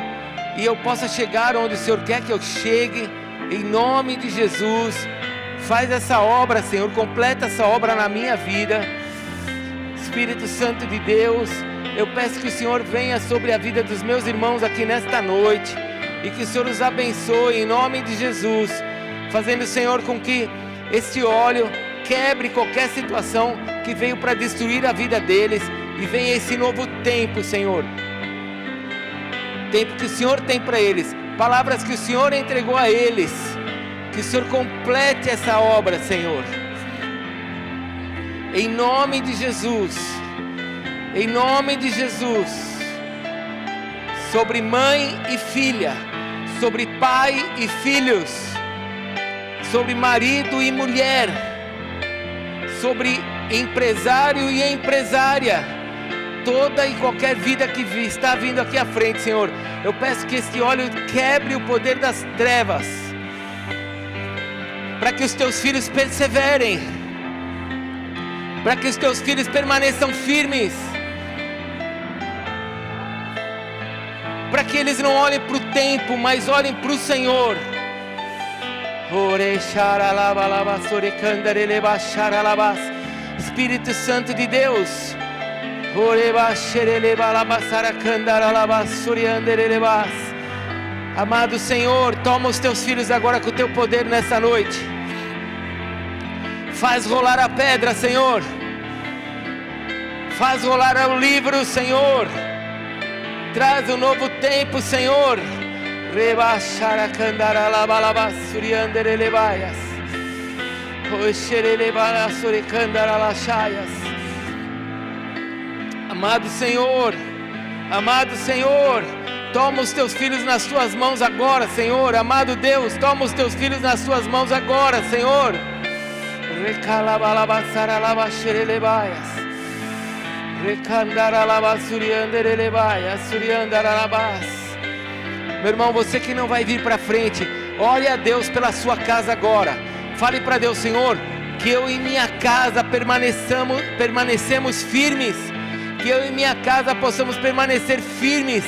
e eu possa chegar onde o Senhor quer que eu chegue, em nome de Jesus. Faz essa obra, Senhor, completa essa obra na minha vida. Espírito Santo de Deus, eu peço que o Senhor venha sobre a vida dos meus irmãos aqui nesta noite, e que o Senhor os abençoe em nome de Jesus, fazendo, Senhor, com que esse óleo quebre qualquer situação que veio para destruir a vida deles, e venha esse novo tempo, Senhor. Tempo que o Senhor tem para eles, palavras que o Senhor entregou a eles, que o Senhor complete essa obra, Senhor. Em nome de Jesus, em nome de Jesus, sobre mãe e filha, sobre pai e filhos, sobre marido e mulher, sobre empresário e empresária, toda e qualquer vida que está vindo aqui à frente, Senhor. Eu peço que este óleo quebre o poder das trevas, para que os teus filhos perseverem, para que os teus filhos permaneçam firmes, para que eles não olhem para o tempo, mas olhem para o Senhor. Espírito Santo de Deus, amado Senhor, toma os teus filhos agora com o teu poder nessa noite. Faz rolar a pedra, Senhor. Faz rolar o livro, Senhor. Traz um novo tempo, Senhor. Amado Senhor, amado Senhor, toma os teus filhos nas tuas mãos agora, Senhor. Amado Deus, toma os teus filhos nas tuas mãos agora, Senhor. Meu irmão, você que não vai vir para frente, ore a Deus pela sua casa agora. Fale para Deus: Senhor, que eu e minha casa permanecemos firmes, que eu e minha casa possamos permanecer firmes.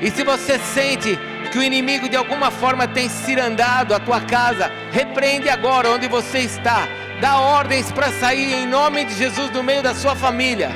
E se você sente que o inimigo de alguma forma tem cirandado a tua casa, repreende agora onde você está. Dá ordens para sair em nome de Jesus do meio da sua família.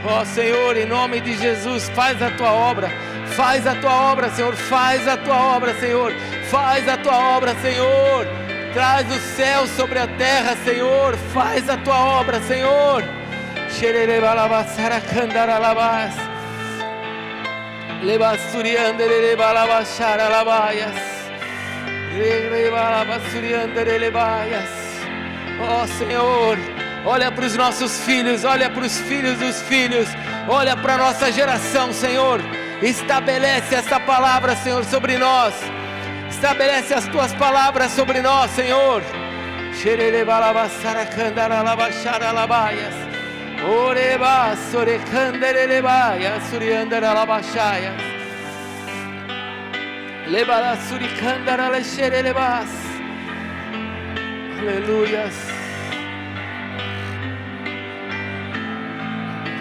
Ó Senhor, em nome de Jesus, faz a tua obra. Faz a tua obra, Senhor. Faz a tua obra, Senhor. Faz a tua obra, Senhor. Traz o céu sobre a terra, Senhor. Faz a tua obra, Senhor. Ó Senhor, olha para os nossos filhos, olha para os filhos dos filhos, olha para a nossa geração, Senhor. Estabelece essa palavra, Senhor, sobre nós. Estabelece as tuas palavras sobre nós, Senhor. Aleluias.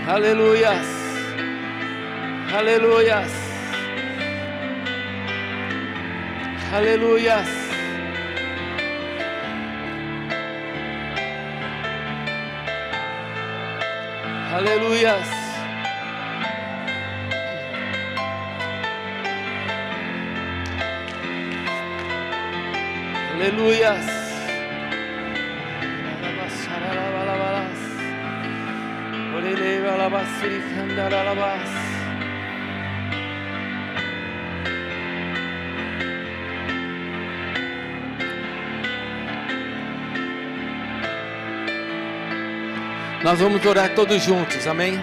Aleluias. Aleluias. Aleluias. Aleluias. Aleluias. Nós vamos orar todos juntos, amém?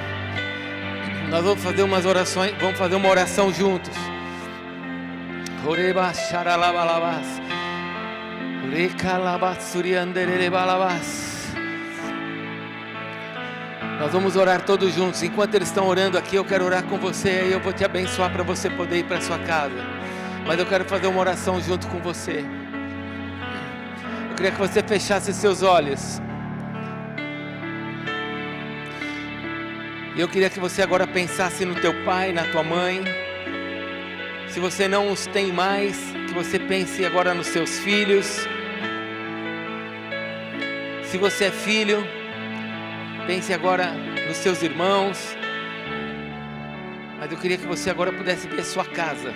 Nós vamos fazer umas orações, vamos fazer uma oração juntos. Nós vamos orar todos juntos. Enquanto eles estão orando aqui, eu quero orar com você e eu vou te abençoar para você poder ir para sua casa. Mas eu quero fazer uma oração junto com você. Eu queria que você fechasse seus olhos. E eu queria que você agora pensasse no teu pai, na tua mãe. Se você não os tem mais, que você pense agora nos seus filhos. Se você é filho, pense agora nos seus irmãos. Mas eu queria que você agora pudesse ver a sua casa.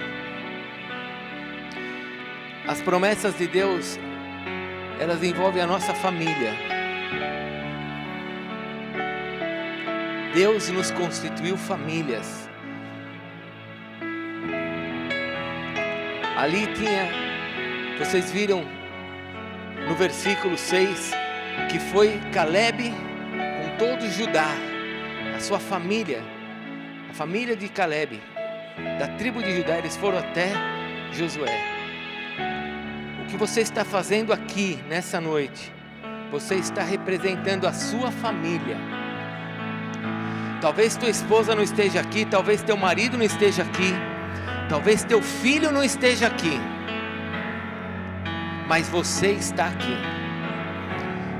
As promessas de Deus, elas envolvem a nossa família. Deus nos constituiu famílias. Ali tinha, vocês viram no versículo 6, que foi Caleb com todo Judá, a sua família, a família de Caleb, da tribo de Judá, eles foram até Josué. O que você está fazendo aqui nessa noite, você está representando a sua família. Talvez tua esposa não esteja aqui, talvez teu marido não esteja aqui, talvez teu filho não esteja aqui, mas você está aqui.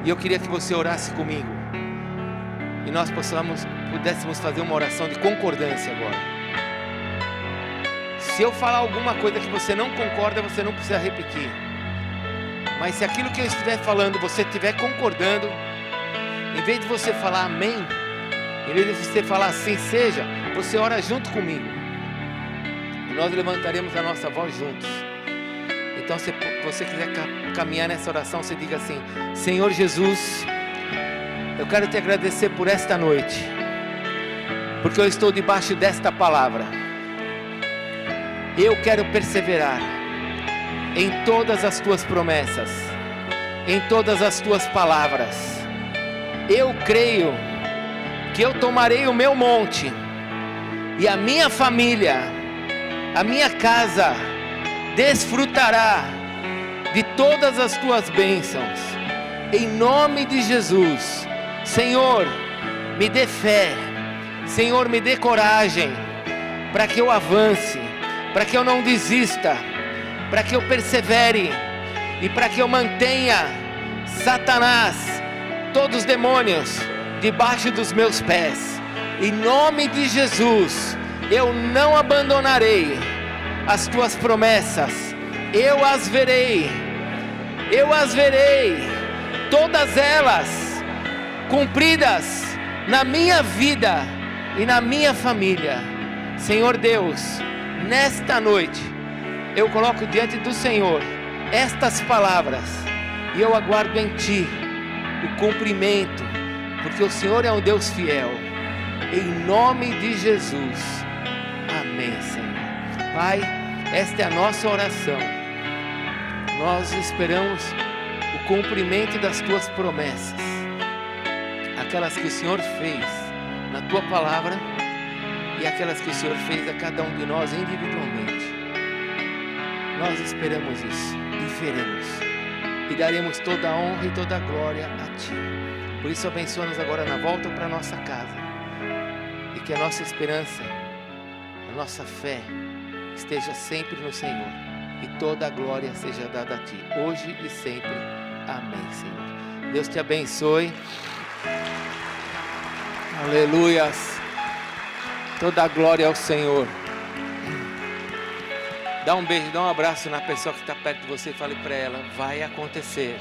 E eu queria que você orasse comigo, e nós pudéssemos fazer uma oração de concordância agora. Se eu falar alguma coisa que você não concorda, você não precisa repetir. Mas se aquilo que eu estiver falando, você estiver concordando, em vez de você falar amém, em vez de você falar assim seja, você ora junto comigo. E nós levantaremos a nossa voz juntos. Então, se você quiser caminhar nessa oração, você diga assim: Senhor Jesus, eu quero te agradecer por esta noite, porque eu estou debaixo desta palavra. Eu quero perseverar em todas as tuas promessas, em todas as tuas palavras. Eu creio que eu tomarei o meu monte, e a minha família, a minha casa, desfrutará de todas as tuas bênçãos, em nome de Jesus. Senhor, me dê fé, Senhor, me dê coragem, para que eu avance, para que eu não desista, para que eu persevere, e para que eu mantenha Satanás, todos os demônios, debaixo dos meus pés. Em nome de Jesus, eu não abandonarei as tuas promessas. Eu as verei, todas elas cumpridas na minha vida e na minha família. Senhor Deus, nesta noite eu coloco diante do Senhor estas palavras, e eu aguardo em Ti o cumprimento, porque o Senhor é um Deus fiel. Em nome de Jesus, amém, Senhor. Pai, esta é a nossa oração. Nós esperamos o cumprimento das Tuas promessas, aquelas que o Senhor fez na Tua palavra, e aquelas que o Senhor fez a cada um de nós individualmente. Nós esperamos isso e veremos, e daremos toda a honra e toda a glória a Ti. Por isso, abençoa-nos agora na volta para a nossa casa, e que a nossa esperança, a nossa fé esteja sempre no Senhor, e toda a glória seja dada a Ti, hoje e sempre. Amém, Senhor. Deus te abençoe. Aleluias. Toda a glória ao Senhor. Dá um beijo, dá um abraço na pessoa que está perto de você e fale para ela: vai acontecer.